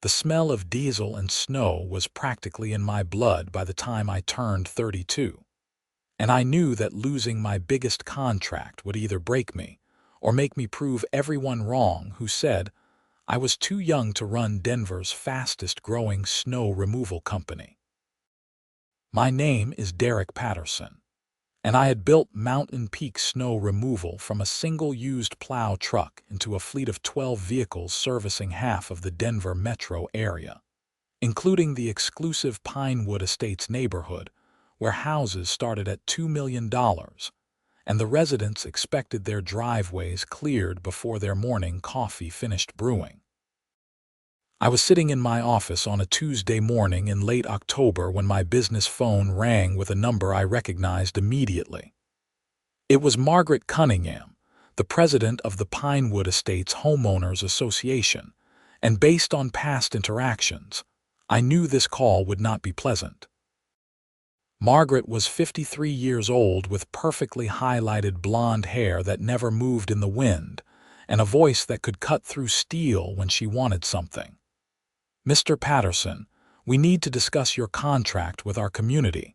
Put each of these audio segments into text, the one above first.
The smell of diesel and snow was practically in my blood by the time I turned 32. And I knew that losing my biggest contract would either break me or make me prove everyone wrong who said I was too young to run Denver's fastest-growing snow removal company. My name is Derek Patterson, and I had built Mountain Peak Snow Removal from a single-used plow truck into a fleet of 12 vehicles servicing half of the Denver metro area, including the exclusive Pinewood Estates neighborhood, where houses started at $2 million, and the residents expected their driveways cleared before their morning coffee finished brewing. I was sitting in my office on a Tuesday morning in late October when my business phone rang with a number I recognized immediately. It was Margaret Cunningham, the president of the Pinewood Estates Homeowners Association, and based on past interactions, I knew this call would not be pleasant. Margaret was 53 years old with perfectly highlighted blonde hair that never moved in the wind and a voice that could cut through steel when she wanted something. "Mr. Patterson, we need to discuss your contract with our community,"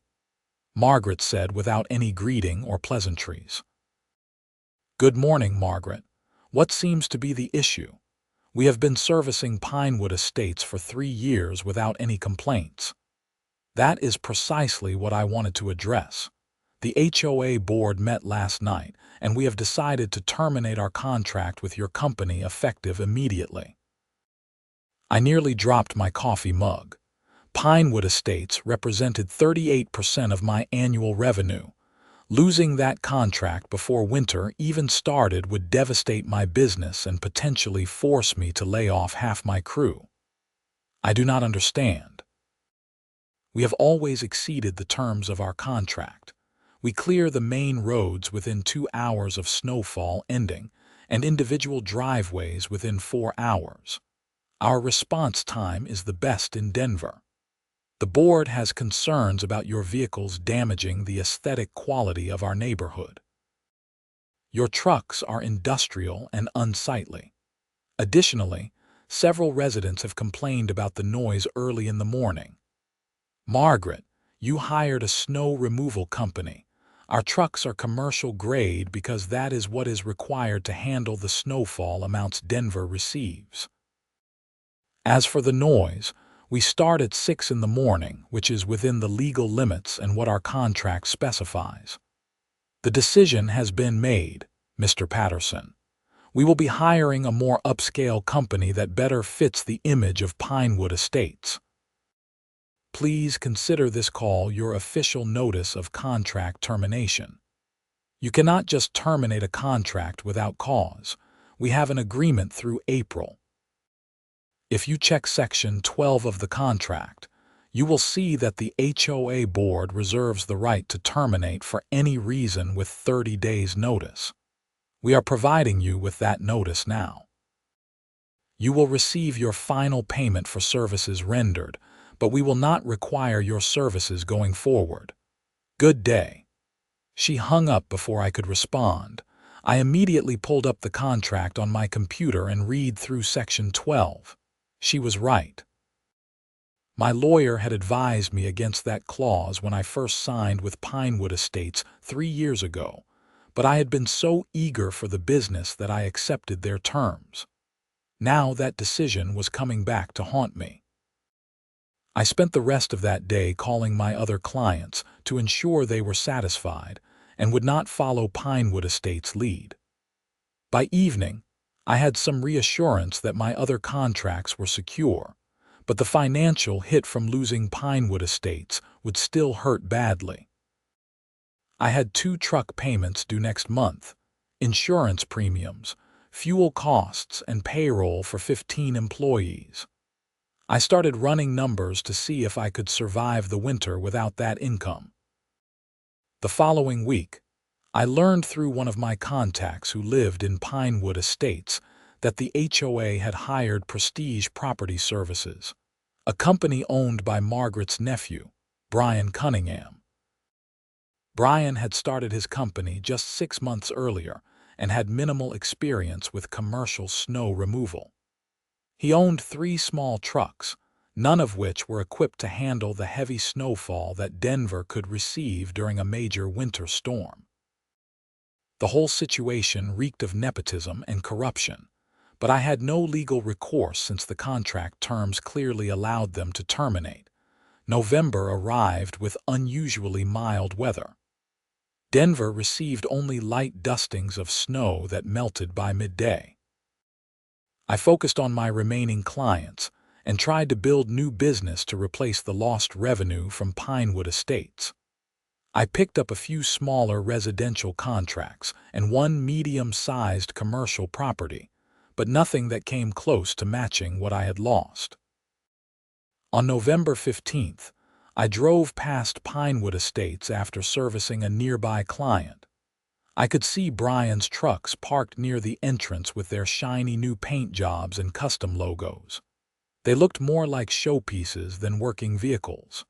Margaret said without any greeting or pleasantries. "Good morning, Margaret. What seems to be the issue? We have been servicing Pinewood Estates for 3 years without any complaints." "That is precisely what I wanted to address. The HOA board met last night, and we have decided to terminate our contract with your company effective immediately." I nearly dropped my coffee mug. Pinewood Estates represented 38% of my annual revenue. Losing that contract before winter even started would devastate my business and potentially force me to lay off half my crew. "I do not understand. We have always exceeded the terms of our contract. We clear the main roads within 2 hours of snowfall ending, and individual driveways within 4 hours. Our response time is the best in Denver. The board has concerns about your vehicles damaging the aesthetic quality of our neighborhood. Your trucks are industrial and unsightly. Additionally, several residents have complained about the noise early in the morning. Margaret, you hired a snow removal company. Our trucks are commercial grade because that is what is required to handle the snowfall amounts Denver receives. As for the noise, we start at 6 in the morning, which is within the legal limits and what our contract specifies. The decision has been made, Mr. Patterson. We will be hiring a more upscale company that better fits the image of Pinewood Estates. Please consider this call your official notice of contract termination. You cannot just terminate a contract without cause. We have an agreement through April. If you check Section 12 of the contract, you will see that the HOA board reserves the right to terminate for any reason with 30 days' notice. We are providing you with that notice now. You will receive your final payment for services rendered, but we will not require your services going forward. Good day." She hung up before I could respond. I immediately pulled up the contract on my computer and read through Section 12. She was right. My lawyer had advised me against that clause when I first signed with Pinewood Estates 3 years ago, but I had been so eager for the business that I accepted their terms. Now that decision was coming back to haunt me. I spent the rest of that day calling my other clients to ensure they were satisfied and would not follow Pinewood Estates' lead. By evening, I had some reassurance that my other contracts were secure, but the financial hit from losing Pinewood Estates would still hurt badly. I had 2 truck payments due next month, insurance premiums, fuel costs, and payroll for 15 employees. I started running numbers to see if I could survive the winter without that income. The following week, I learned through one of my contacts who lived in Pinewood Estates that the HOA had hired Prestige Property Services, a company owned by Margaret's nephew, Brian Cunningham. Brian had started his company just 6 months earlier and had minimal experience with commercial snow removal. He owned 3 small trucks, none of which were equipped to handle the heavy snowfall that Denver could receive during a major winter storm. The whole situation reeked of nepotism and corruption, but I had no legal recourse since the contract terms clearly allowed them to terminate. November arrived with unusually mild weather. Denver received only light dustings of snow that melted by midday. I focused on my remaining clients and tried to build new business to replace the lost revenue from Pinewood Estates. I picked up a few smaller residential contracts and one medium-sized commercial property, but nothing that came close to matching what I had lost. On November 15th, I drove past Pinewood Estates after servicing a nearby client. I could see Brian's trucks parked near the entrance with their shiny new paint jobs and custom logos. They looked more like showpieces than working vehicles.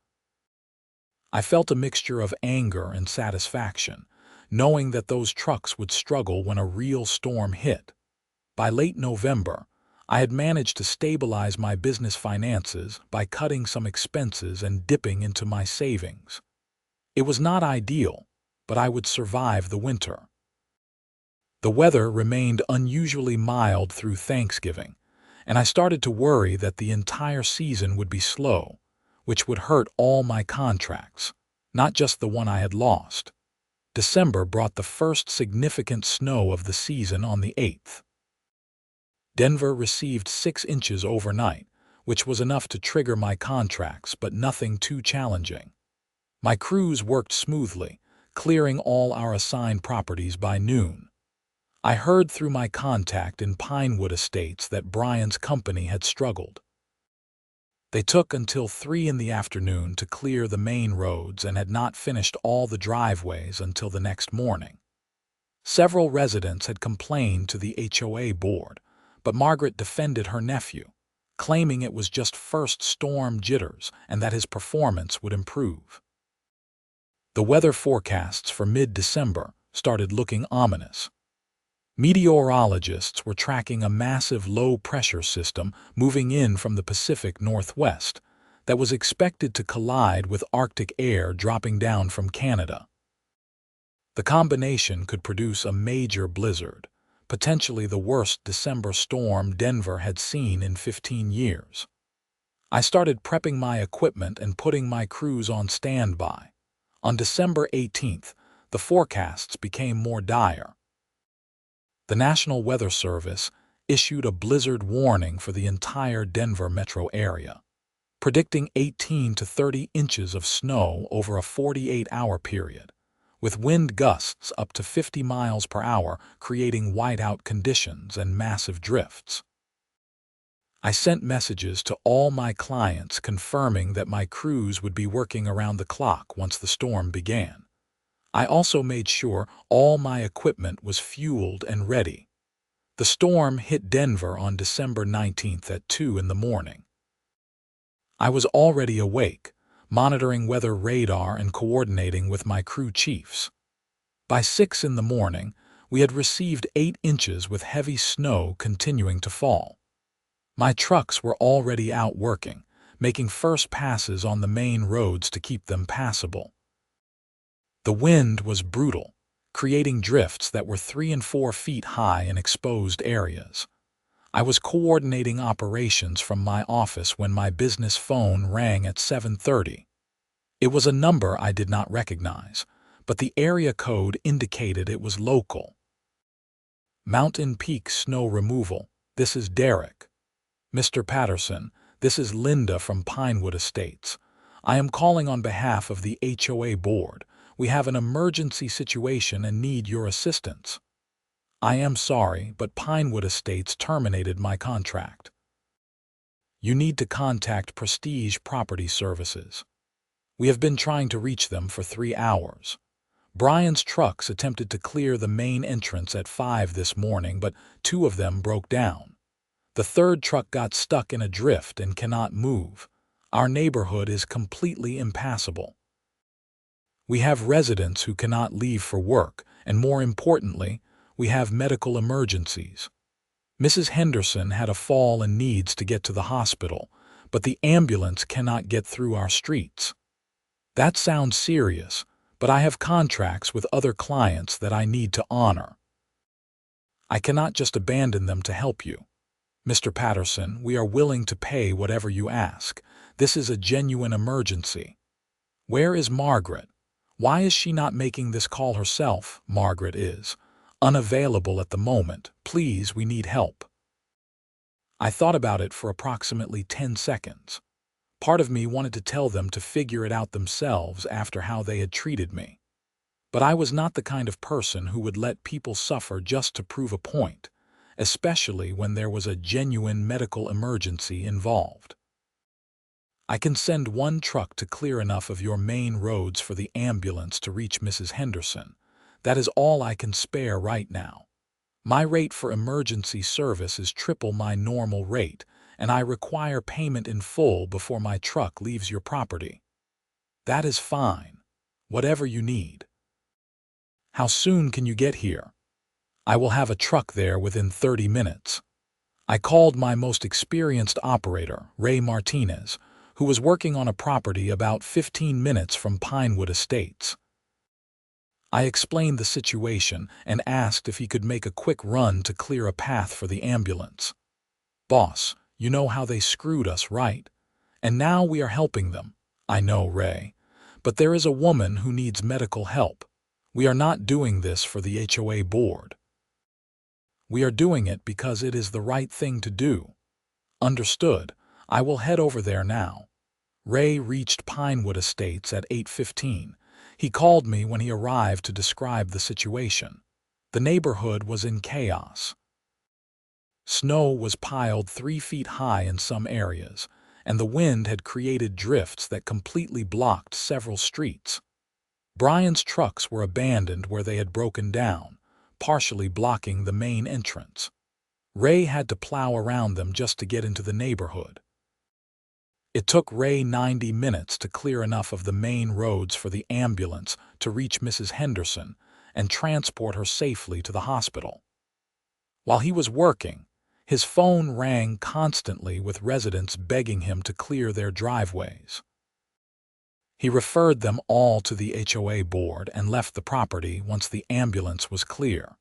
I felt a mixture of anger and satisfaction, knowing that those trucks would struggle when a real storm hit. By late November, I had managed to stabilize my business finances by cutting some expenses and dipping into my savings. It was not ideal, but I would survive the winter. The weather remained unusually mild through Thanksgiving, and I started to worry that the entire season would be slow, which would hurt all my contracts, not just the one I had lost. December brought the first significant snow of the season on the 8th. Denver received 6 inches overnight, which was enough to trigger my contracts, but nothing too challenging. My crews worked smoothly, clearing all our assigned properties by noon. I heard through my contact in Pinewood Estates that Brian's company had struggled. They took until 3 in the afternoon to clear the main roads and had not finished all the driveways until the next morning. Several residents had complained to the HOA board, but Margaret defended her nephew, claiming it was just first storm jitters and that his performance would improve. The weather forecasts for mid-December started looking ominous. Meteorologists were tracking a massive low-pressure system moving in from the Pacific Northwest that was expected to collide with Arctic air dropping down from Canada. The combination could produce a major blizzard, potentially the worst December storm Denver had seen in 15 years. I started prepping my equipment and putting my crews on standby. On December 18th, the forecasts became more dire. The National Weather Service issued a blizzard warning for the entire Denver metro area, predicting 18 to 30 inches of snow over a 48-hour period, with wind gusts up to 50 miles per hour creating whiteout conditions and massive drifts. I sent messages to all my clients confirming that my crews would be working around the clock once the storm began. I also made sure all my equipment was fueled and ready. The storm hit Denver on December 19th at 2 in the morning. I was already awake, monitoring weather radar and coordinating with my crew chiefs. By 6 in the morning, we had received 8 inches with heavy snow continuing to fall. My trucks were already out working, making first passes on the main roads to keep them passable. The wind was brutal, creating drifts that were 3 and 4 feet high in exposed areas. I was coordinating operations from my office when my business phone rang at 7:30. It was a number I did not recognize, but the area code indicated it was local. Mountain Peak Snow Removal, this is Derek. Mr. Patterson, this is Linda from Pinewood Estates. I am calling on behalf of the HOA board. We have an emergency situation and need your assistance. I am sorry, but Pinewood Estates terminated my contract. You need to contact Prestige Property Services. We have been trying to reach them for 3 hours. Brian's trucks attempted to clear the main entrance at 5 this morning, but 2 of them broke down. The 3rd truck got stuck in a drift and cannot move. Our neighborhood is completely impassable. We have residents who cannot leave for work, and more importantly, we have medical emergencies. Mrs. Henderson had a fall and needs to get to the hospital, but the ambulance cannot get through our streets. That sounds serious, but I have contracts with other clients that I need to honor. I cannot just abandon them to help you. Mr. Patterson, we are willing to pay whatever you ask. This is a genuine emergency. Where is Margaret? Why is she not making this call herself? Margaret is unavailable at the moment. Please, we need help. I thought about it for approximately 10 seconds. Part of me wanted to tell them to figure it out themselves after how they had treated me. But I was not the kind of person who would let people suffer just to prove a point, especially when there was a genuine medical emergency involved. I can send one truck to clear enough of your main roads for the ambulance to reach Mrs. Henderson. That is all I can spare right now. My rate for emergency service is triple my normal rate, and I require payment in full before my truck leaves your property. That is fine. Whatever you need. How soon can you get here? I will have a truck there within 30 minutes. I called my most experienced operator, Ray Martinez, who was working on a property about 15 minutes from Pinewood Estates. I explained the situation and asked if he could make a quick run to clear a path for the ambulance. Boss, you know how they screwed us, right? And now we are helping them. I know, Ray. But there is a woman who needs medical help. We are not doing this for the HOA board. We are doing it because it is the right thing to do. Understood. I will head over there now. Ray reached Pinewood Estates at 8:15. He called me when he arrived to describe the situation. The neighborhood was in chaos. Snow was piled 3 feet high in some areas, and the wind had created drifts that completely blocked several streets. Brian's trucks were abandoned where they had broken down, partially blocking the main entrance. Ray had to plow around them just to get into the neighborhood. It took Ray 90 minutes to clear enough of the main roads for the ambulance to reach Mrs. Henderson and transport her safely to the hospital. While he was working, his phone rang constantly with residents begging him to clear their driveways. He referred them all to the HOA board and left the property once the ambulance was clear.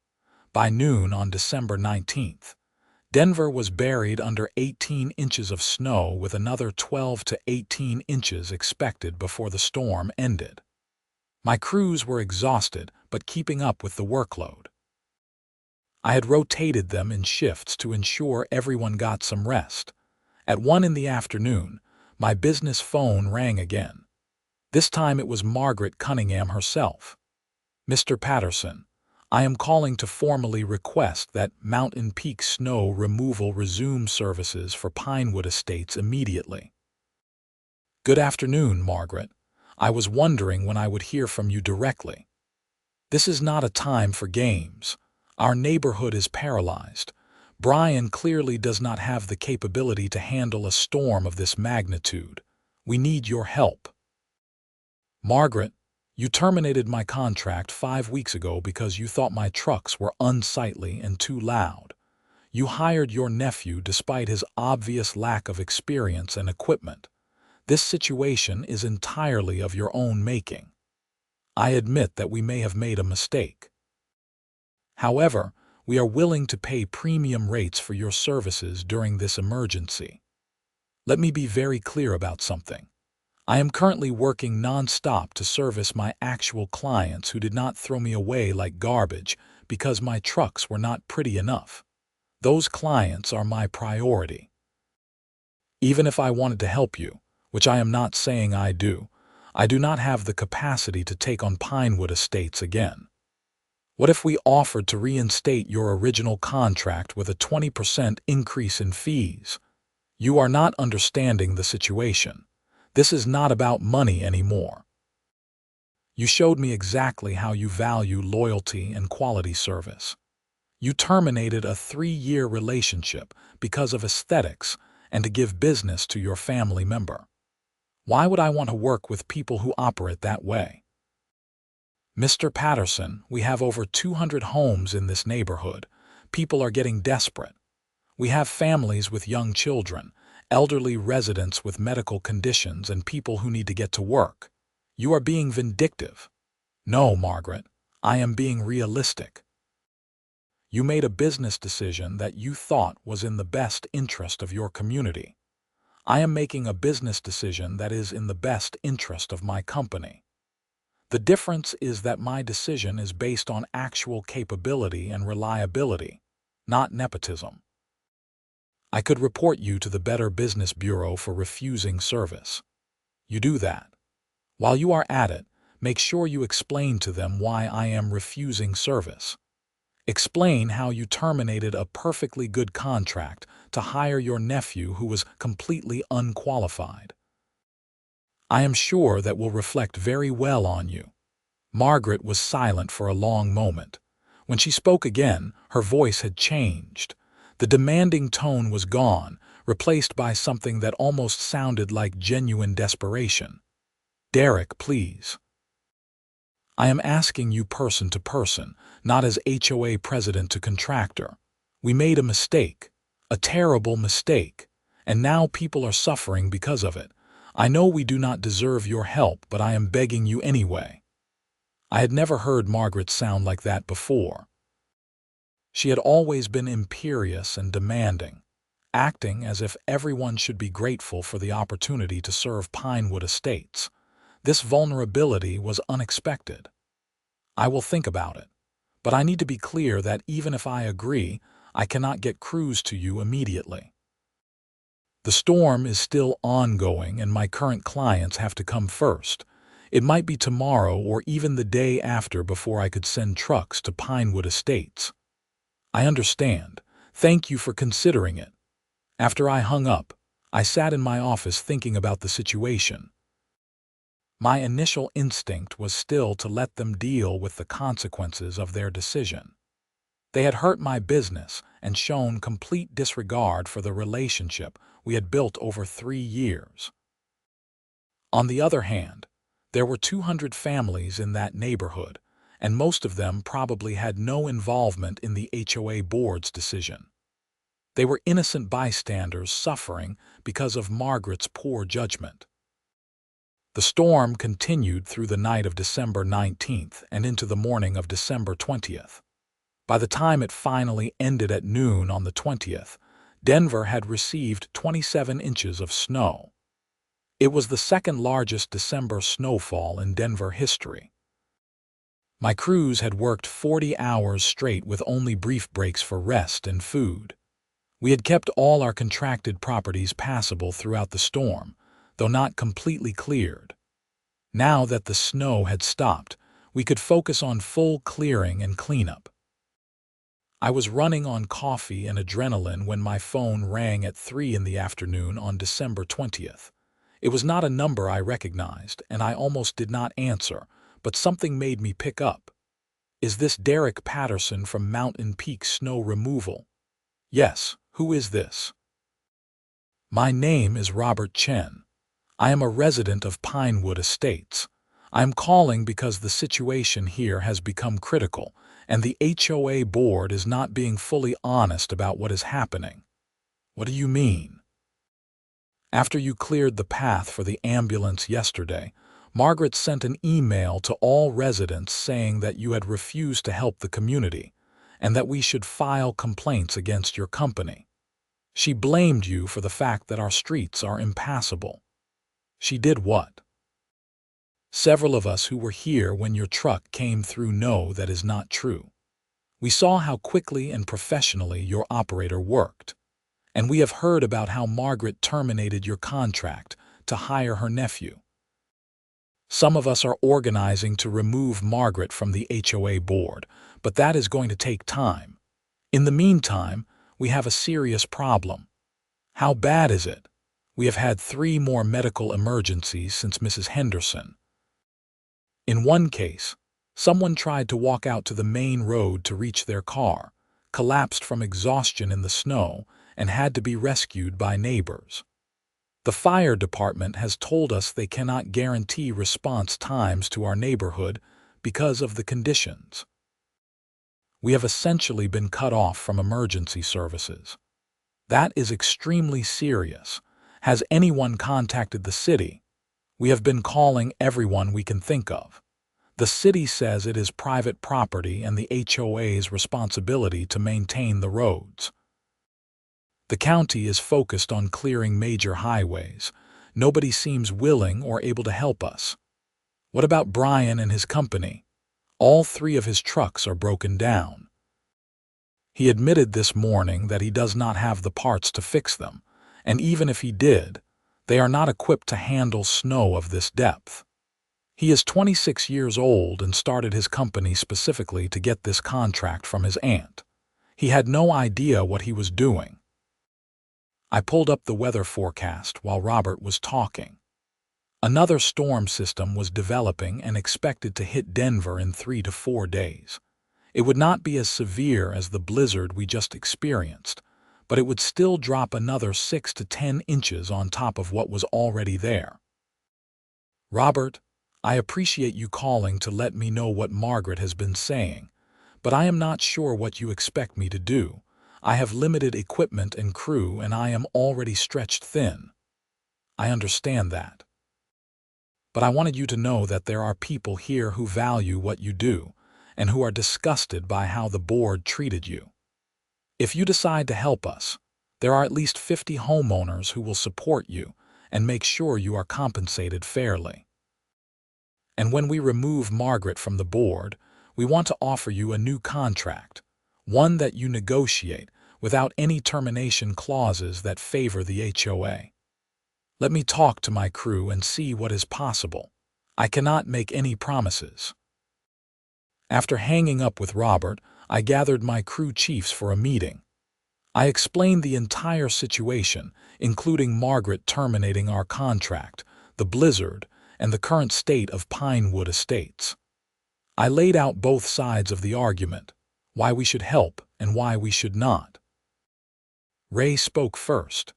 By noon on December 19th, Denver was buried under 18 inches of snow with another 12 to 18 inches expected before the storm ended. My crews were exhausted but keeping up with the workload. I had rotated them in shifts to ensure everyone got some rest. At 1 in the afternoon, my business phone rang again. This time it was Margaret Cunningham herself. Mr. Patterson, I am calling to formally request that Mountain Peak Snow Removal resume services for Pinewood Estates immediately. Good afternoon, Margaret. I was wondering when I would hear from you directly. This is not a time for games. Our neighborhood is paralyzed. Brian clearly does not have the capability to handle a storm of this magnitude. We need your help. Margaret, you terminated my contract 5 weeks ago because you thought my trucks were unsightly and too loud. You hired your nephew despite his obvious lack of experience and equipment. This situation is entirely of your own making. I admit that we may have made a mistake. However, we are willing to pay premium rates for your services during this emergency. Let me be very clear about something. I am currently working non-stop to service my actual clients who did not throw me away like garbage because my trucks were not pretty enough. Those clients are my priority. Even if I wanted to help you, which I am not saying I do not have the capacity to take on Pinewood Estates again. What if we offered to reinstate your original contract with a 20% increase in fees? You are not understanding the situation. This is not about money anymore. You showed me exactly how you value loyalty and quality service. You terminated a 3-year relationship because of aesthetics and to give business to your family member. Why would I want to work with people who operate that way? Mr. Patterson, we have over 200 homes in this neighborhood. People are getting desperate. We have families with young children, elderly residents with medical conditions, and people who need to get to work. You are being vindictive. No, Margaret, I am being realistic. You made a business decision that you thought was in the best interest of your community. I am making a business decision that is in the best interest of my company. The difference is that my decision is based on actual capability and reliability, not nepotism. I could report you to the Better Business Bureau for refusing service. You do that. While you are at it, make sure you explain to them why I am refusing service. Explain how you terminated a perfectly good contract to hire your nephew who was completely unqualified. I am sure that will reflect very well on you. Margaret was silent for a long moment. When she spoke again, her voice had changed. The demanding tone was gone, replaced by something that almost sounded like genuine desperation. Derek, please. I am asking you person to person, not as HOA president to contractor. We made a mistake, a terrible mistake, and now people are suffering because of it. I know we do not deserve your help, but I am begging you anyway. I had never heard Margaret sound like that before. She had always been imperious and demanding, acting as if everyone should be grateful for the opportunity to serve Pinewood Estates. This vulnerability was unexpected. I will think about it, but I need to be clear that even if I agree, I cannot get crews to you immediately. The storm is still ongoing and my current clients have to come first. It might be tomorrow or even the day after before I could send trucks to Pinewood Estates. I understand. Thank you for considering it. After I hung up, I sat in my office thinking about the situation. My initial instinct was still to let them deal with the consequences of their decision. They had hurt my business and shown complete disregard for the relationship we had built over 3 years. On the other hand, there were 200 families in that neighborhood, and most of them probably had no involvement in the HOA board's decision. They were innocent bystanders suffering because of Margaret's poor judgment. The storm continued through the night of December 19th and into the morning of December 20th. By the time it finally ended at noon on the 20th, Denver had received 27 inches of snow. It was the second largest December snowfall in Denver history. My crews had worked 40 hours straight with only brief breaks for rest and food. We had kept all our contracted properties passable throughout the storm, though not completely cleared. Now that the snow had stopped, we could focus on full clearing and cleanup. I was running on coffee and adrenaline when my phone rang at 3 in the afternoon on December 20th. It was not a number I recognized, and I almost did not answer, but something made me pick up. Is this Derek Patterson from Mountain Peak Snow Removal? Yes, who is this? My name is Robert Chen. I am a resident of Pinewood Estates. I am calling because the situation here has become critical, and the HOA board is not being fully honest about what is happening. What do you mean? After you cleared the path for the ambulance yesterday, Margaret sent an email to all residents saying that you had refused to help the community, and that we should file complaints against your company. She blamed you for the fact that our streets are impassable. She did what? Several of us who were here when your truck came through know that is not true. We saw how quickly and professionally your operator worked, and we have heard about how Margaret terminated your contract to hire her nephew. Some of us are organizing to remove Margaret from the HOA board, but that is going to take time. In the meantime, we have a serious problem. How bad is it? We have had 3 more medical emergencies since Mrs. Henderson. In one case, someone tried to walk out to the main road to reach their car, collapsed from exhaustion in the snow, and had to be rescued by neighbors. The fire department has told us they cannot guarantee response times to our neighborhood because of the conditions. We have essentially been cut off from emergency services. That is extremely serious. Has anyone contacted the city? We have been calling everyone we can think of. The city says it is private property and the HOA's responsibility to maintain the roads. The county is focused on clearing major highways. Nobody seems willing or able to help us. What about Brian and his company? All 3 of his trucks are broken down. He admitted this morning that he does not have the parts to fix them, and even if he did, they are not equipped to handle snow of this depth. He is 26 years old and started his company specifically to get this contract from his aunt. He had no idea what he was doing. I pulled up the weather forecast while Robert was talking. Another storm system was developing and expected to hit Denver in 3 to 4 days. It would not be as severe as the blizzard we just experienced, but it would still drop another 6 to 10 inches on top of what was already there. Robert, I appreciate you calling to let me know what Margaret has been saying, but I am not sure what you expect me to do. I have limited equipment and crew, and I am already stretched thin. I understand that. But I wanted you to know that there are people here who value what you do and who are disgusted by how the board treated you. If you decide to help us, there are at least 50 homeowners who will support you and make sure you are compensated fairly. And when we remove Margaret from the board, we want to offer you a new contract, one that you negotiate without any termination clauses that favor the HOA. Let me talk to my crew and see what is possible. I cannot make any promises. After hanging up with Robert, I gathered my crew chiefs for a meeting. I explained the entire situation, including Margaret terminating our contract, the blizzard, and the current state of Pinewood Estates. I laid out both sides of the argument, why we should help and why we should not. Ray spoke first.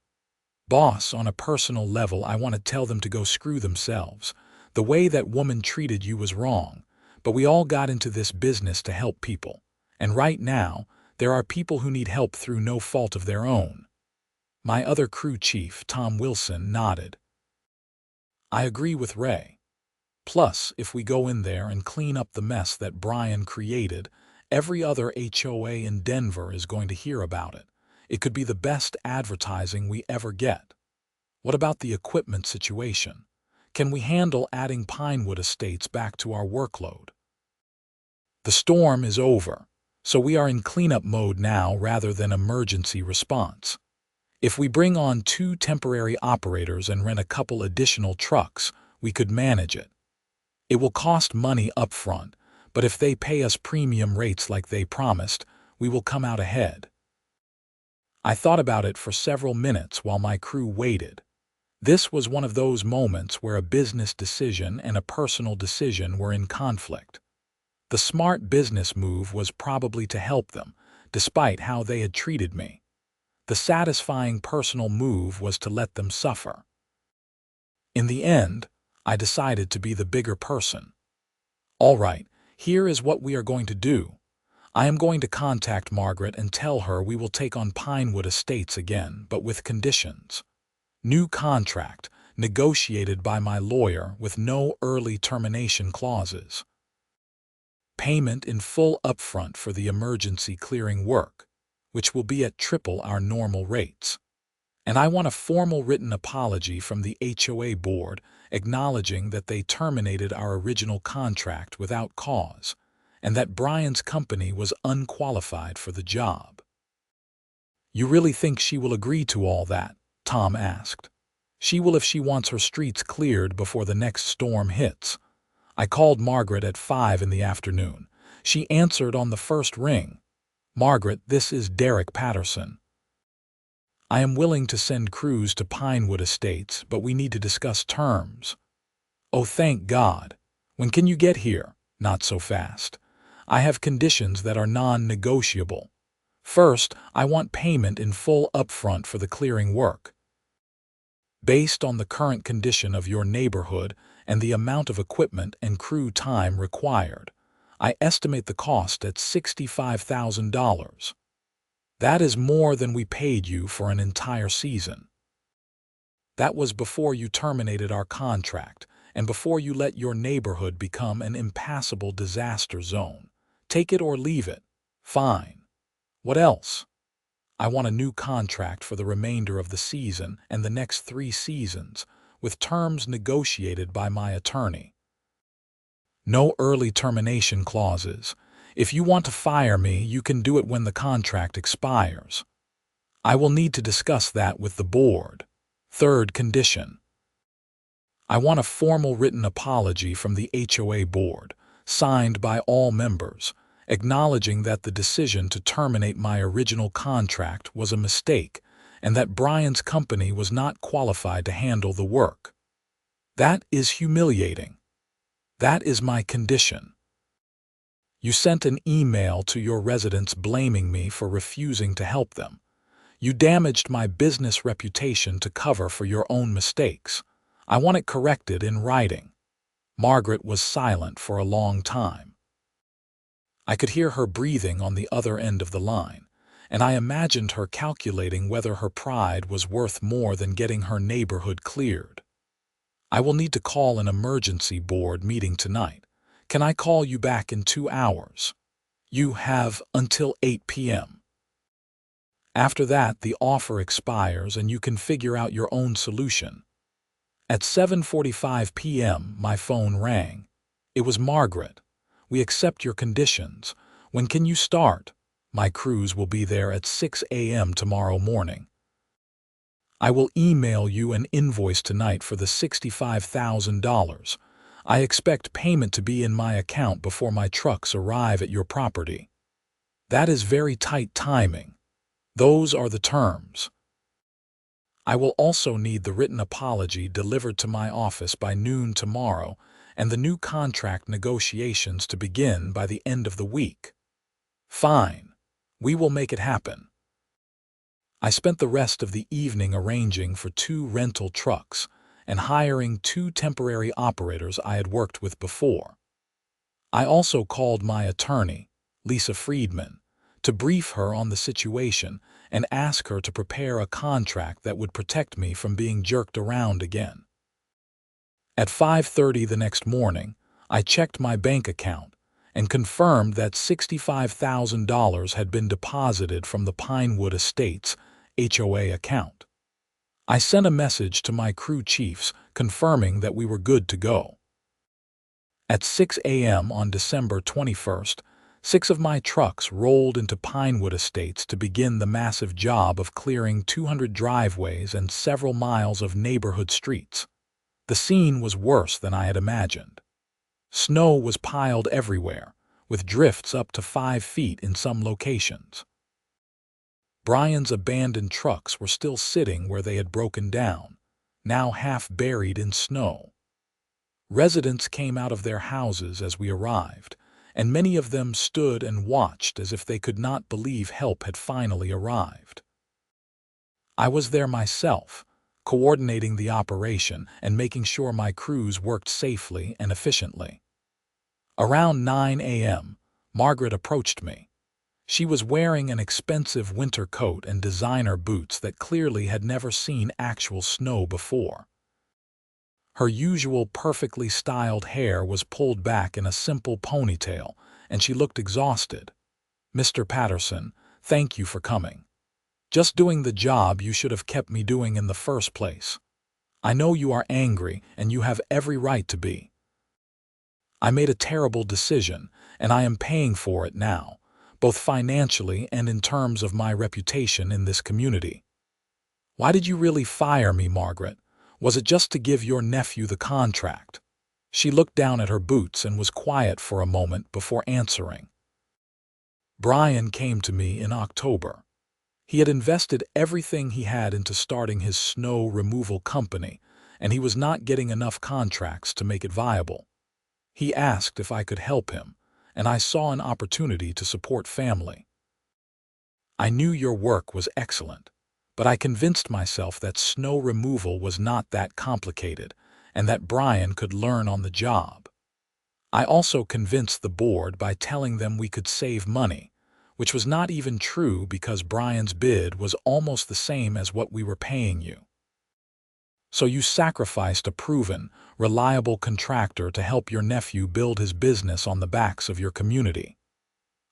Boss, on a personal level, I want to tell them to go screw themselves. The way that woman treated you was wrong, but we all got into this business to help people. And right now, there are people who need help through no fault of their own. My other crew chief, Tom Wilson, nodded. I agree with Ray. Plus, if we go in there and clean up the mess that Brian created, every other HOA in Denver is going to hear about it. It could be the best advertising we ever get. What about the equipment situation? Can we handle adding Pinewood Estates back to our workload? The storm is over, so we are in cleanup mode now rather than emergency response. If we bring on 2 temporary operators and rent a couple additional trucks, we could manage it. It will cost money up front, but if they pay us premium rates like they promised, we will come out ahead. I thought about it for several minutes while my crew waited. This was one of those moments where a business decision and a personal decision were in conflict. The smart business move was probably to help them, despite how they had treated me. The satisfying personal move was to let them suffer. In the end, I decided to be the bigger person. All right, here is what we are going to do. I am going to contact Margaret and tell her we will take on Pinewood Estates again, but with conditions. New contract, negotiated by my lawyer with no early termination clauses. Payment in full upfront for the emergency clearing work, which will be at triple our normal rates. And I want a formal written apology from the HOA board acknowledging that they terminated our original contract without cause, and that Brian's company was unqualified for the job. You really think she will agree to all that? Tom asked. She will if she wants her streets cleared before the next storm hits. I called Margaret at 5 in the afternoon. She answered on the first ring. Margaret, this is Derek Patterson. I am willing to send crews to Pinewood Estates, but we need to discuss terms. Oh, thank God. When can you get here? Not so fast. I have conditions that are non-negotiable. First, I want payment in full upfront for the clearing work. Based on the current condition of your neighborhood and the amount of equipment and crew time required, I estimate the cost at $65,000. That is more than we paid you for an entire season. That was before you terminated our contract and before you let your neighborhood become an impassable disaster zone. Take it or leave it. Fine. What else? I want a new contract for the remainder of the season and the next 3 seasons, with terms negotiated by my attorney. No early termination clauses. If you want to fire me, you can do it when the contract expires. I will need to discuss that with the board. Third condition. I want a formal written apology from the HOA board, signed by all members, acknowledging that the decision to terminate my original contract was a mistake and that Brian's company was not qualified to handle the work. That is humiliating. That is my condition. You sent an email to your residents blaming me for refusing to help them. You damaged my business reputation to cover for your own mistakes. I want it corrected in writing. Margaret was silent for a long time. I could hear her breathing on the other end of the line, and I imagined her calculating whether her pride was worth more than getting her neighborhood cleared. I will need to call an emergency board meeting tonight. Can I call you back in 2 hours? You have until 8 p.m. After that, the offer expires and you can figure out your own solution. At 7:45 p.m., my phone rang. It was Margaret. We accept your conditions. When can you start? My crews will be there at 6 a.m. tomorrow morning. I will email you an invoice tonight for the $65,000. I expect payment to be in my account before my trucks arrive at your property. That is very tight timing. Those are the terms. I will also need the written apology delivered to my office by noon tomorrow and the new contract negotiations to begin by the end of the week. Fine. We will make it happen. I spent the rest of the evening arranging for 2 rental trucks and hiring 2 temporary operators I had worked with before. I also called my attorney, Lisa Friedman, to brief her on the situation and ask her to prepare a contract that would protect me from being jerked around again. At 5:30 the next morning, I checked my bank account and confirmed that $65,000 had been deposited from the Pinewood Estates HOA account. I sent a message to my crew chiefs confirming that we were good to go. At 6 a.m. on December 21st, 6 of my trucks rolled into Pinewood Estates to begin the massive job of clearing 200 driveways and several miles of neighborhood streets. The scene was worse than I had imagined. Snow was piled everywhere, with drifts up to 5 feet in some locations. Brian's abandoned trucks were still sitting where they had broken down, now half buried in snow. Residents came out of their houses as we arrived, and many of them stood and watched as if they could not believe help had finally arrived. I was there myself, coordinating the operation and making sure my crews worked safely and efficiently. Around 9 a.m., Margaret approached me. She was wearing an expensive winter coat and designer boots that clearly had never seen actual snow before. Her usual perfectly styled hair was pulled back in a simple ponytail, and she looked exhausted. "Mr. Patterson, thank you for coming. Just doing the job you should have kept me doing in the first place. I know you are angry, and you have every right to be. I made a terrible decision, and I am paying for it now, both financially and in terms of my reputation in this community." "Why did you really fire me, Margaret? Was it just to give your nephew the contract?" She looked down at her boots and was quiet for a moment before answering. "Brian came to me in October. He had invested everything he had into starting his snow removal company, and he was not getting enough contracts to make it viable. He asked if I could help him, and I saw an opportunity to support family. I knew your work was excellent, but I convinced myself that snow removal was not that complicated and that Brian could learn on the job. I also convinced the board by telling them we could save money, which was not even true because Brian's bid was almost the same as what we were paying you. So you sacrificed a proven, reliable contractor to help your nephew build his business on the backs of your community.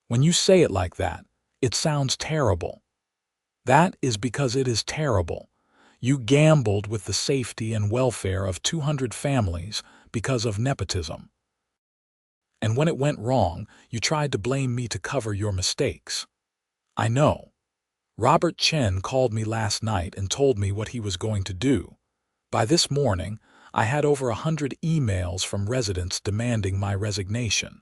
When you say it like that, it sounds terrible. That is because it is terrible. You gambled with the safety and welfare of 200 families because of nepotism. And when it went wrong, you tried to blame me to cover your mistakes. I know. Robert Chen called me last night and told me what he was going to do. By this morning, I had over 100 emails from residents demanding my resignation.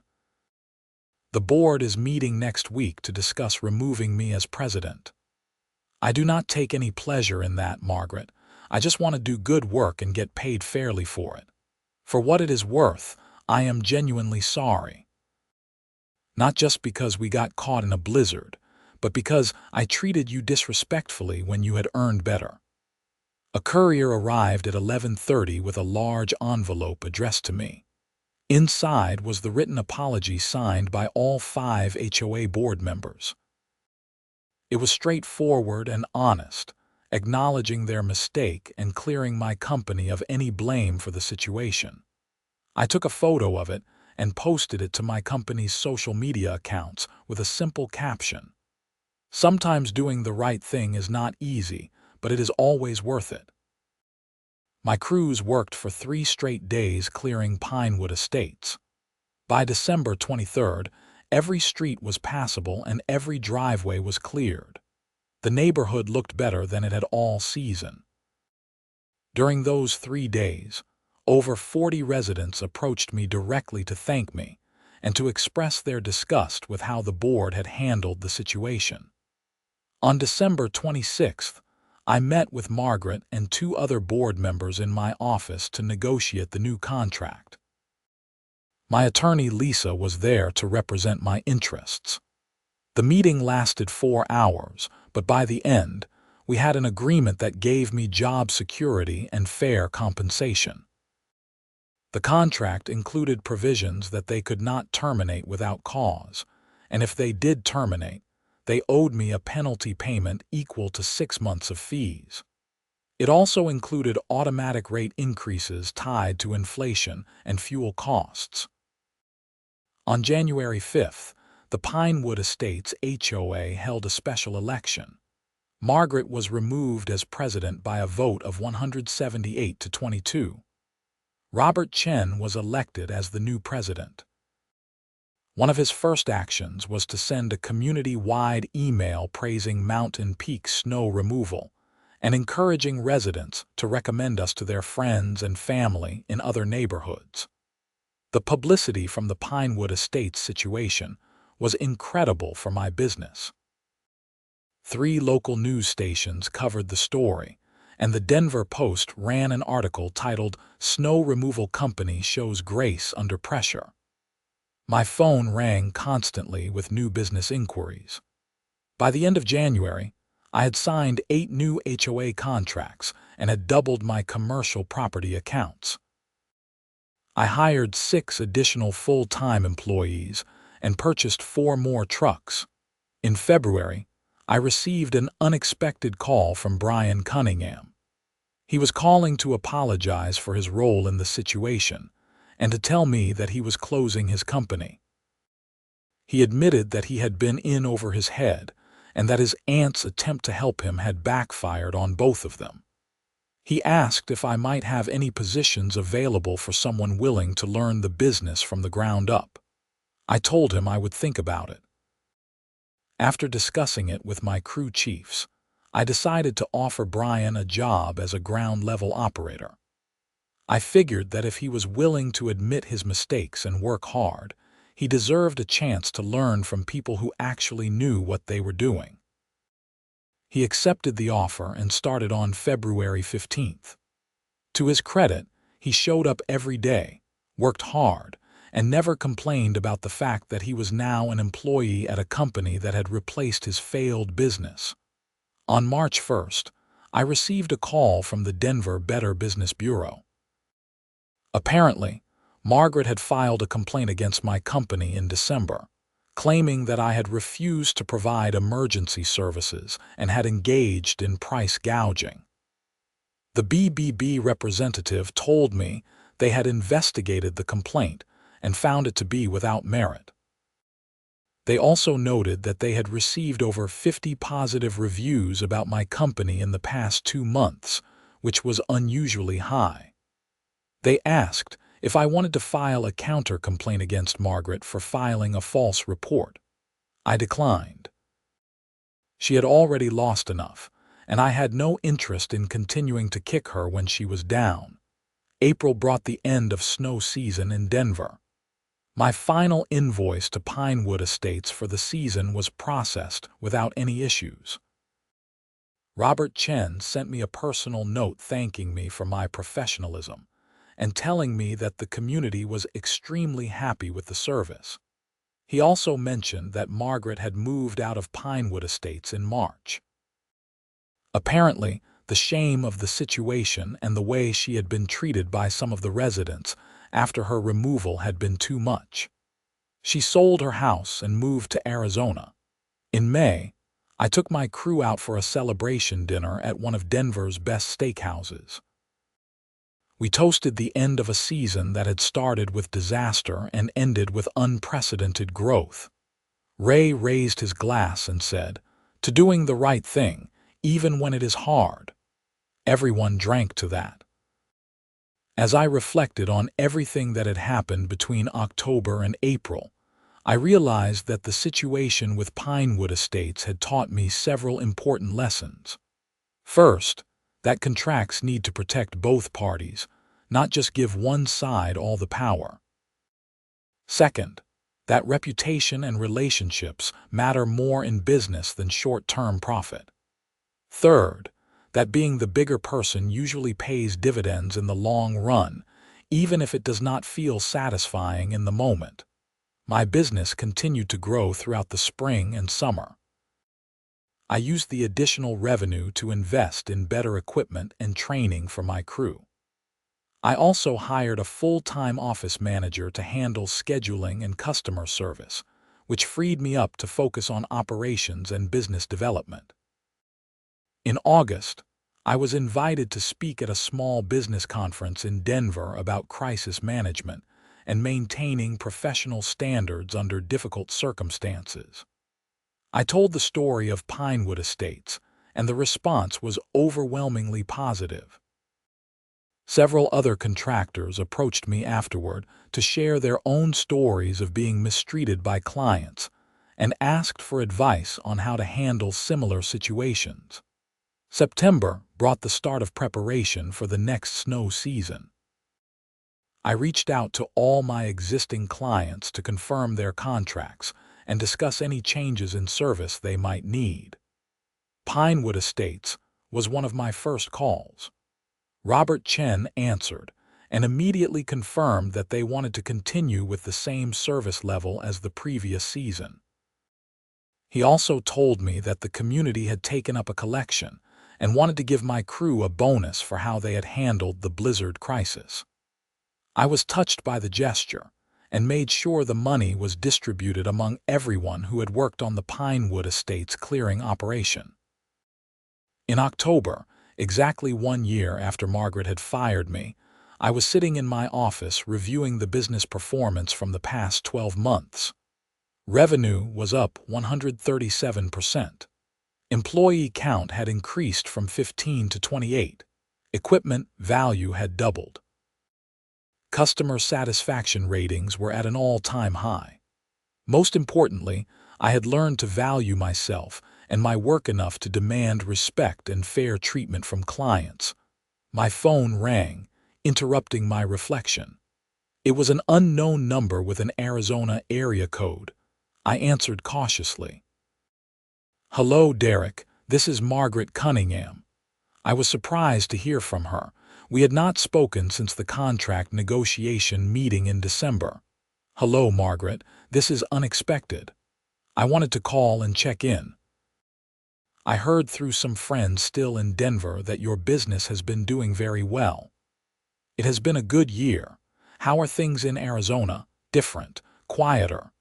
The board is meeting next week to discuss removing me as president. I do not take any pleasure in that, Margaret. I just want to do good work and get paid fairly for it. For what it is worth, I am genuinely sorry. Not just because we got caught in a blizzard, but because I treated you disrespectfully when you had earned better. A courier arrived at 11:30 with a large envelope addressed to me. Inside was the written apology signed by all 5 HOA board members. It was straightforward and honest, acknowledging their mistake and clearing my company of any blame for the situation. I took a photo of it and posted it to my company's social media accounts with a simple caption. Sometimes doing the right thing is not easy, but it is always worth it. My crews worked for 3 straight days clearing Pinewood Estates. By December 23rd, every street was passable and every driveway was cleared. The neighborhood looked better than it had all season. During those 3 days, over 40 residents approached me directly to thank me and to express their disgust with how the board had handled the situation. On December 26th, I met with Margaret and 2 other board members in my office to negotiate the new contract. My attorney Lisa was there to represent my interests. The meeting lasted 4 hours, but by the end, we had an agreement that gave me job security and fair compensation. The contract included provisions that they could not terminate without cause, and if they did terminate, they owed me a penalty payment equal to 6 months of fees. It also included automatic rate increases tied to inflation and fuel costs. On January 5th, the Pinewood Estates HOA held a special election. Margaret was removed as president by a vote of 178 to 22. Robert Chen was elected as the new president. One of his first actions was to send a community-wide email praising Mountain Peak snow removal and encouraging residents to recommend us to their friends and family in other neighborhoods. The publicity from the Pinewood Estates situation was incredible for my business. 3 local news stations covered the story, and the Denver Post ran an article titled "Snow Removal Company Shows Grace Under Pressure." My phone rang constantly with new business inquiries. By the end of January, I had signed 8 new HOA contracts and had doubled my commercial property accounts. I hired 6 additional full-time employees and purchased 4 more trucks. In February, I received an unexpected call from Brian Cunningham. He was calling to apologize for his role in the situation and to tell me that he was closing his company. He admitted that he had been in over his head and that his aunt's attempt to help him had backfired on both of them. He asked if I might have any positions available for someone willing to learn the business from the ground up. I told him I would think about it. After discussing it with my crew chiefs, I decided to offer Brian a job as a ground-level operator. I figured that if he was willing to admit his mistakes and work hard, he deserved a chance to learn from people who actually knew what they were doing. He accepted the offer and started on February 15th. To his credit, he showed up every day, worked hard, and never complained about the fact that he was now an employee at a company that had replaced his failed business. On March 1st, I received a call from the Denver Better Business Bureau. Apparently, Margaret had filed a complaint against my company in December, claiming that I had refused to provide emergency services and had engaged in price gouging. The BBB representative told me they had investigated the complaint and found it to be without merit. They also noted that they had received over 50 positive reviews about my company in the past 2 months, which was unusually high. They asked if I wanted to file a counter-complaint against Margaret for filing a false report. I declined. She had already lost enough, and I had no interest in continuing to kick her when she was down. April brought the end of snow season in Denver. My final invoice to Pinewood Estates for the season was processed without any issues. Robert Chen sent me a personal note thanking me for my professionalism and telling me that the community was extremely happy with the service. He also mentioned that Margaret had moved out of Pinewood Estates in March. Apparently, the shame of the situation and the way she had been treated by some of the residents after her removal had been too much. She sold her house and moved to Arizona. In May, I took my crew out for a celebration dinner at one of Denver's best steakhouses. We toasted the end of a season that had started with disaster and ended with unprecedented growth. Ray raised his glass and said, "To doing the right thing, even when it is hard." Everyone drank to that. As I reflected on everything that had happened between October and April, I realized that the situation with Pinewood Estates had taught me several important lessons. First, that contracts need to protect both parties, not just give one side all the power. Second, that reputation and relationships matter more in business than short-term profit. Third, that being the bigger person usually pays dividends in the long run, even if it does not feel satisfying in the moment. My business continued to grow throughout the spring and summer. I used the additional revenue to invest in better equipment and training for my crew. I also hired a full-time office manager to handle scheduling and customer service, which freed me up to focus on operations and business development. In August, I was invited to speak at a small business conference in Denver about crisis management and maintaining professional standards under difficult circumstances. I told the story of Pinewood Estates, and the response was overwhelmingly positive. Several other contractors approached me afterward to share their own stories of being mistreated by clients and asked for advice on how to handle similar situations. September brought the start of preparation for the next snow season. I reached out to all my existing clients to confirm their contracts and discuss any changes in service they might need. Pinewood Estates was one of my first calls. Robert Chen answered and immediately confirmed that they wanted to continue with the same service level as the previous season. He also told me that the community had taken up a collection and wanted to give my crew a bonus for how they had handled the blizzard crisis. I was touched by the gesture and made sure the money was distributed among everyone who had worked on the Pinewood Estates clearing operation. In October, exactly 1 year after Margaret had fired me, I was sitting in my office reviewing the business performance from the past 12 months. Revenue was up 137%. Employee count had increased from 15 to 28. Equipment value had doubled. Customer satisfaction ratings were at an all-time high. Most importantly, I had learned to value myself and my work enough to demand respect and fair treatment from clients. My phone rang, interrupting my reflection. It was an unknown number with an Arizona area code. I answered cautiously. "Hello, Derek. This is Margaret Cunningham." I was surprised to hear from her. We had not spoken since the contract negotiation meeting in December. "Hello, Margaret. This is unexpected. I wanted to call and check in. I heard through some friends still in Denver that your business has been doing very well. It has been a good year. How are things in Arizona? Different, quieter.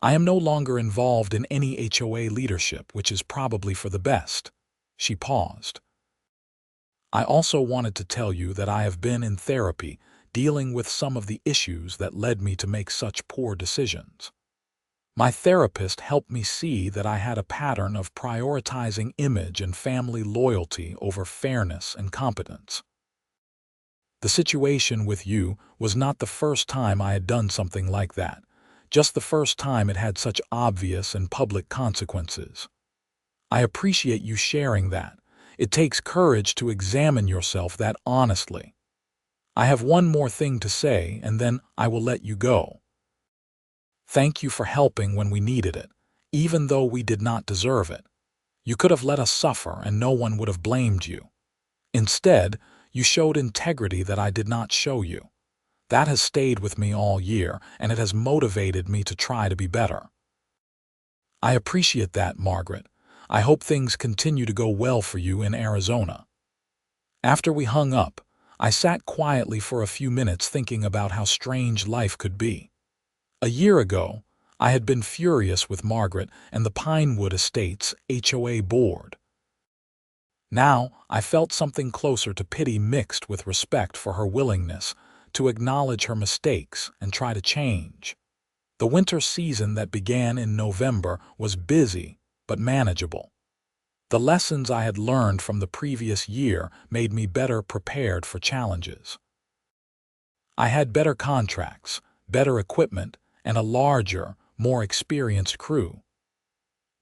I am no longer involved in any HOA leadership, which is probably for the best." She paused. "I also wanted to tell you that I have been in therapy dealing with some of the issues that led me to make such poor decisions. My therapist helped me see that I had a pattern of prioritizing image and family loyalty over fairness and competence. The situation with you was not the first time I had done something like that, just the first time it had such obvious and public consequences. I appreciate you sharing that. It takes courage to examine yourself that honestly. I have one more thing to say, and then I will let you go. Thank you for helping when we needed it, even though we did not deserve it. You could have let us suffer and no one would have blamed you. Instead, you showed integrity that I did not show you. That has stayed with me all year, and it has motivated me to try to be better." "I appreciate that, Margaret. I hope things continue to go well for you in Arizona." After we hung up, I sat quietly for a few minutes thinking about how strange life could be. A year ago, I had been furious with Margaret and the Pinewood Estates HOA board. Now, I felt something closer to pity mixed with respect for her willingness to acknowledge her mistakes and try to change. The winter season that began in November was busy but manageable. The lessons I had learned from the previous year made me better prepared for challenges. I had better contracts, better equipment, and a larger, more experienced crew.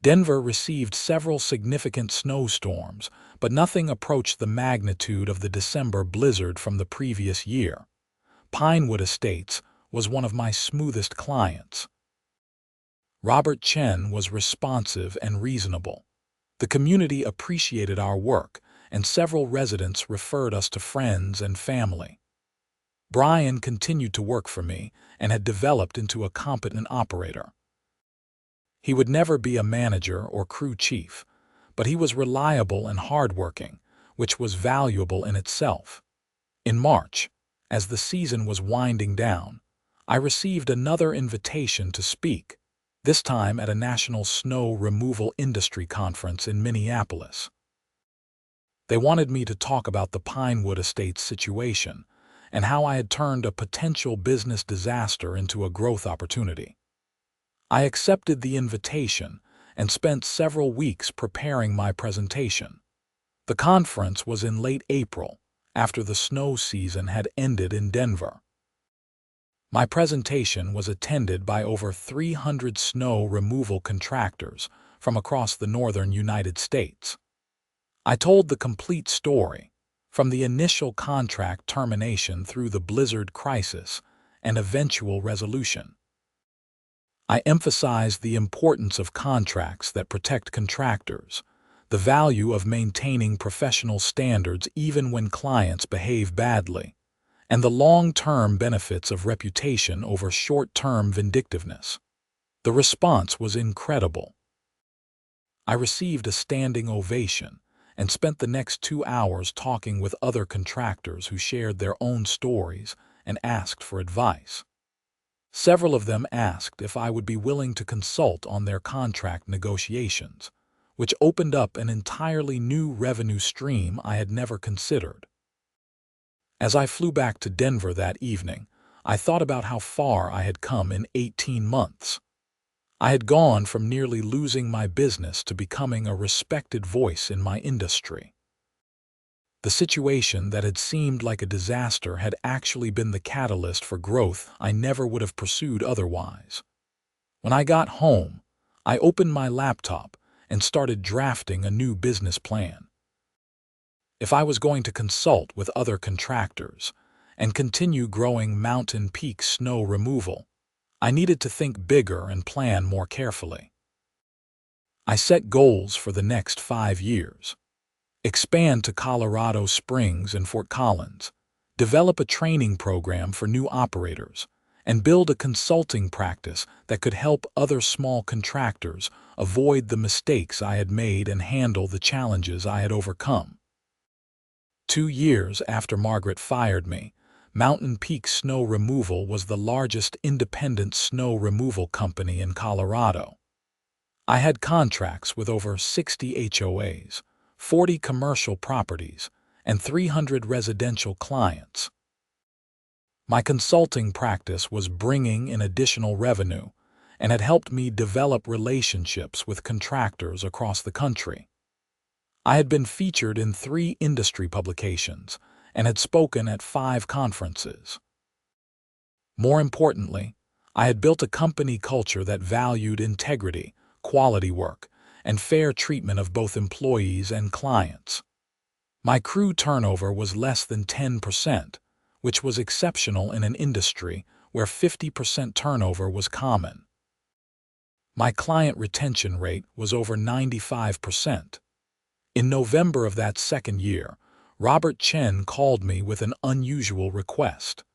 Denver received several significant snowstorms, but nothing approached the magnitude of the December blizzard from the previous year. Pinewood Estates was one of my smoothest clients. Robert Chen was responsive and reasonable. The community appreciated our work, and several residents referred us to friends and family. Brian continued to work for me and had developed into a competent operator. He would never be a manager or crew chief, but he was reliable and hardworking, which was valuable in itself. In March, as the season was winding down, I received another invitation to speak, this time at a national snow removal industry conference in Minneapolis. They wanted me to talk about the Pinewood Estates situation and how I had turned a potential business disaster into a growth opportunity. I accepted the invitation and spent several weeks preparing my presentation. The conference was in late April, after the snow season had ended in Denver. My presentation was attended by over 300 snow removal contractors from across the northern United States. I told the complete story, from the initial contract termination through the blizzard crisis and eventual resolution. I emphasized the importance of contracts that protect contractors, the value of maintaining professional standards even when clients behave badly, and the long-term benefits of reputation over short-term vindictiveness. The response was incredible. I received a standing ovation and spent the next 2 hours talking with other contractors who shared their own stories and asked for advice. Several of them asked if I would be willing to consult on their contract negotiations, which opened up an entirely new revenue stream I had never considered. As I flew back to Denver that evening, I thought about how far I had come in 18 months. I had gone from nearly losing my business to becoming a respected voice in my industry. The situation that had seemed like a disaster had actually been the catalyst for growth I never would have pursued otherwise. When I got home, I opened my laptop and started drafting a new business plan. If I was going to consult with other contractors and continue growing Mountain Peak snow removal, I needed to think bigger and plan more carefully. I set goals for the next 5 years. Expand to Colorado Springs and Fort Collins, develop a training program for new operators, and build a consulting practice that could help other small contractors avoid the mistakes I had made and handle the challenges I had overcome. 2 years after Margaret fired me, Mountain Peak Snow Removal was the largest independent snow removal company in Colorado. I had contracts with over 60 HOAs, 40 commercial properties, and 300 residential clients. My consulting practice was bringing in additional revenue and had helped me develop relationships with contractors across the country. I had been featured in 3 industry publications and had spoken at 5 conferences. More importantly, I had built a company culture that valued integrity, quality work, and fair treatment of both employees and clients. My crew turnover was less than 10%, which was exceptional in an industry where 50% turnover was common. My client retention rate was over 95%. In November of that second year, Robert Chen called me with an unusual request.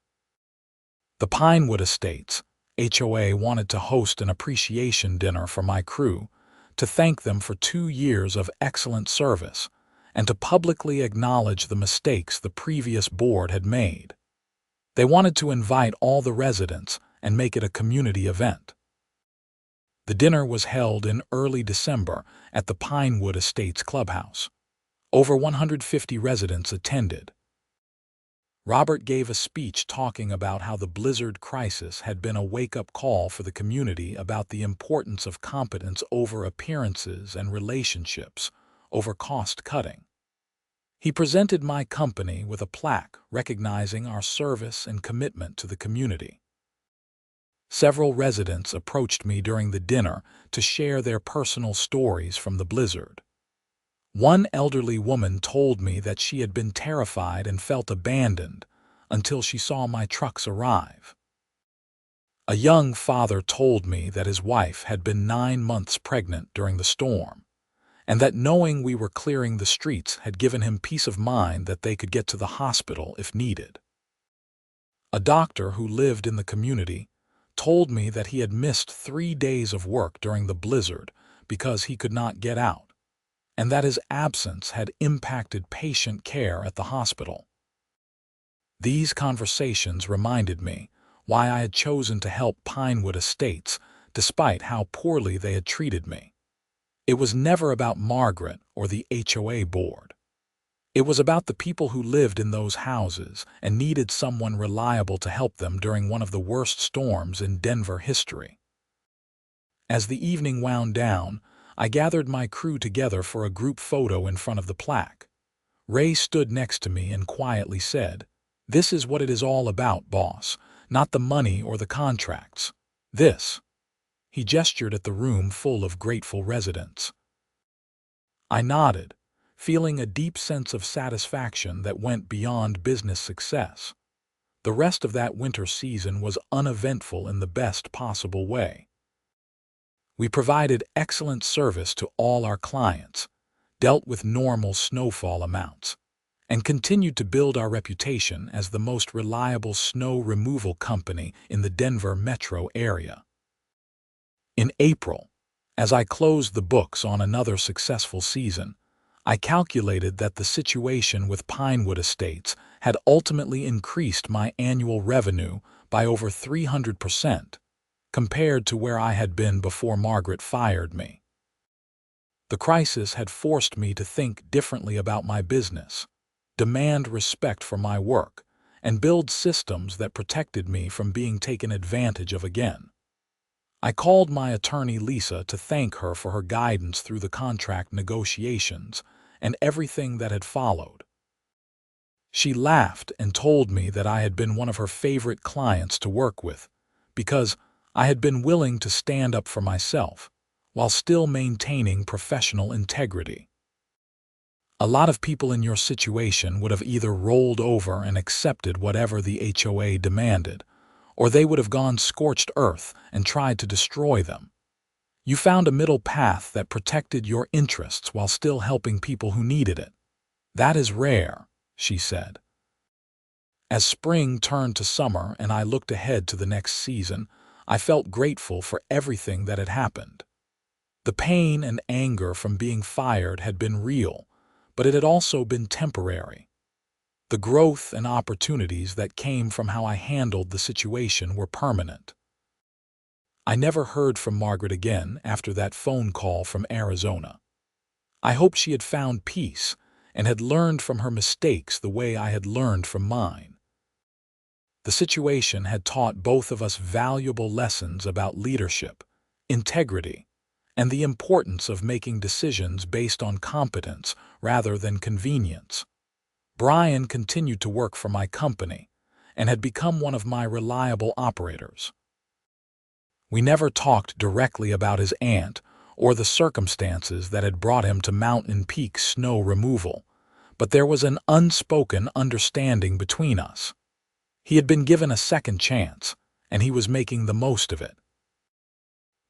The Pinewood Estates, HOA, wanted to host an appreciation dinner for my crew to thank them for 2 years of excellent service and to publicly acknowledge the mistakes the previous board had made. They wanted to invite all the residents and make it a community event. The dinner was held in early December at the Pinewood Estates clubhouse. Over 150 residents attended. Robert gave a speech talking about how the blizzard crisis had been a wake-up call for the community about the importance of competence over appearances and relationships over cost-cutting. He presented my company with a plaque recognizing our service and commitment to the community. Several residents approached me during the dinner to share their personal stories from the blizzard. One elderly woman told me that she had been terrified and felt abandoned until she saw my trucks arrive. A young father told me that his wife had been 9 months pregnant during the storm, and that knowing we were clearing the streets had given him peace of mind that they could get to the hospital if needed. A doctor who lived in the community told me that he had missed 3 days of work during the blizzard because he could not get out, and that his absence had impacted patient care at the hospital. These conversations reminded me why I had chosen to help Pinewood Estates despite how poorly they had treated me. It was never about Margaret or the HOA board. It was about the people who lived in those houses and needed someone reliable to help them during one of the worst storms in Denver history. As the evening wound down, I gathered my crew together for a group photo in front of the plaque. Ray stood next to me and quietly said, "This is what it is all about, boss, not the money or the contracts. This." He gestured at the room full of grateful residents. I nodded, feeling a deep sense of satisfaction that went beyond business success. The rest of that winter season was uneventful in the best possible way. We provided excellent service to all our clients, dealt with normal snowfall amounts, and continued to build our reputation as the most reliable snow removal company in the Denver metro area. In April, as I closed the books on another successful season, I calculated that the situation with Pinewood Estates had ultimately increased my annual revenue by over 300% compared to where I had been before Margaret fired me. The crisis had forced me to think differently about my business, demand respect for my work, and build systems that protected me from being taken advantage of again. I called my attorney Lisa to thank her for her guidance through the contract negotiations and everything that had followed. She laughed and told me that I had been one of her favorite clients to work with because I had been willing to stand up for myself while still maintaining professional integrity. A lot of people in your situation would have either rolled over and accepted whatever the HOA demanded, or they would have gone scorched earth and tried to destroy them. You found a middle path that protected your interests while still helping people who needed it. That is rare, she said. As spring turned to summer and I looked ahead to the next season, I felt grateful for everything that had happened. The pain and anger from being fired had been real, but it had also been temporary. The The growth and opportunities that came from how I handled the situation were permanent. I never heard from Margaret again after that phone call from Arizona. I hoped she had found peace and had learned from her mistakes the way I had learned from mine. The situation had taught both of us valuable lessons about leadership, integrity, and the importance of making decisions based on competence rather than convenience. Brian continued to work for my company and had become one of my reliable operators. We never talked directly about his aunt or the circumstances that had brought him to Mountain Peak snow removal, but there was an unspoken understanding between us. He had been given a second chance, and he was making the most of it.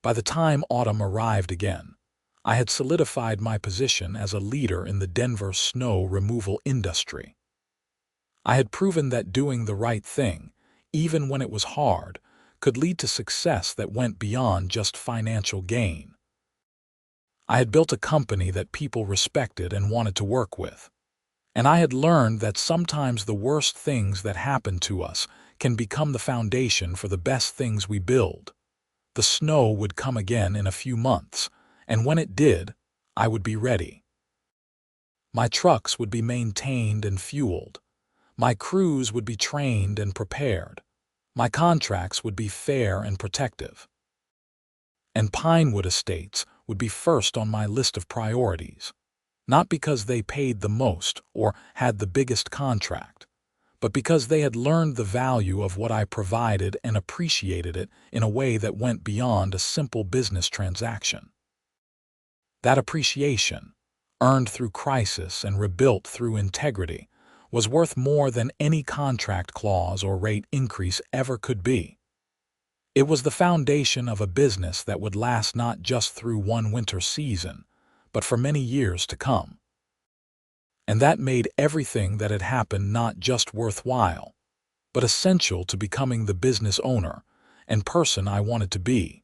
By the time autumn arrived again, I had solidified my position as a leader in the Denver snow removal industry. I had proven that doing the right thing, even when it was hard, could lead to success that went beyond just financial gain. I had built a company that people respected and wanted to work with, and I had learned that sometimes the worst things that happen to us can become the foundation for the best things we build. The snow would come again in a few months, and when it did, I would be ready. My trucks would be maintained and fueled. My crews would be trained and prepared. My contracts would be fair and protective. And Pinewood Estates would be first on my list of priorities, not because they paid the most or had the biggest contract, but because they had learned the value of what I provided and appreciated it in a way that went beyond a simple business transaction. That appreciation, earned through crisis and rebuilt through integrity, was worth more than any contract clause or rate increase ever could be. It was the foundation of a business that would last not just through one winter season, but for many years to come. And that made everything that had happened not just worthwhile, but essential to becoming the business owner and person I wanted to be.